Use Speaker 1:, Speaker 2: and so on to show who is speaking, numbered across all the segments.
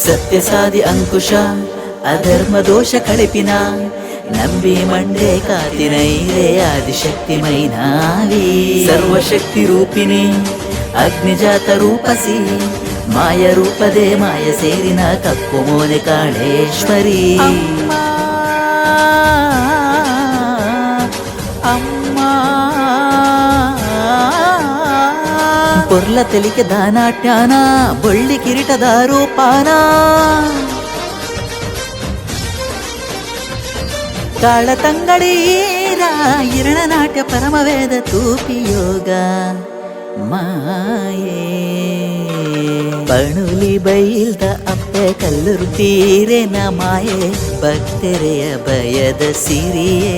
Speaker 1: ಸತ್ಯಸಾದಿ ಅಂಕುಶ ಅಧರ್ಮ ದೋಷ ಕಳಿಪಿನ ನಂಬಿ ಮಂಡೆ ಕಾತಿನ ಇರೇ ಆದಿಶಕ್ತಿ ಮೈನಾವಿ ಸರ್ವಶಕ್ತಿ ರೂಪಿಣಿ ಅಗ್ನಿಜಾತ ರೂಪಸಿ ಮಾಯ ರೂಪದೇ ಮಾಯ ಸೇರಿನ ಕಪ್ಪು ಮೋನೆ ಕಾಳೇಶ್ವರಿ ಪೊರ್ಲ ತೆಲಿಕೆ ದಾನಾಟ್ಯಾನ ಬೊಳ್ಳಿ ಕಿರೀಟದ ರೂಪಾನ ಕಾಳ ತಂಗಡೀರ ಇರಣ ನಾಟ್ಯ ಪರಮವೇದ ತೂಪಿ ಯೋಗ ಮಾಯೇ ಬಣುಲಿ ಬೈಲ್ದ ಅಪ್ಪೆ ಕಲ್ಲುರು ತೀರೆನ ಮಾಯೆ ಭಕ್ತರೆಯ ಭಯದ ಸಿರಿಯೇ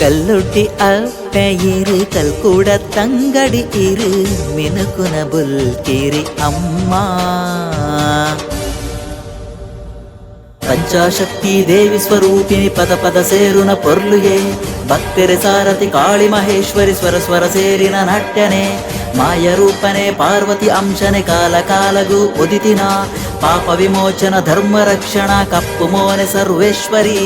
Speaker 1: ಕಲ್ಲುಟ್ಟಿ ಅಪ್ಪೆ ಇರು ಕಲ್ಕೂಡ ತಂಗಡಿ ಇರು ಮಿನುಕುನ ಬುಲ್ಕಿರಿ ಅಮ್ಮ ಪಂಚಾಶಕ್ತಿ ದೇವಿ ಸ್ವರೂಪಿಣಿ ಪದ ಪದ ಸೇರುನ ಪೊರ್ಲುಗೆ ಭಕ್ತರೆ ಸಾರಥಿ ಕಾಳಿ ಮಹೇಶ್ವರಿ ಸ್ವರ ಸ್ವರ ಸೇರಿನ ನಾಟ್ಯನೆ ಮಾಯ ರೂಪನೆ ಪಾರ್ವತಿ ಅಂಶನೆ ಕಾಲ ಕಾಲಗೂ ಉದಿತಿನ ಪಾಪ ವಿಮೋಚನ ಧರ್ಮ ರಕ್ಷಣ ಕಪ್ಪು ಮೋನೆ ಸರ್ವೇಶ್ವರಿ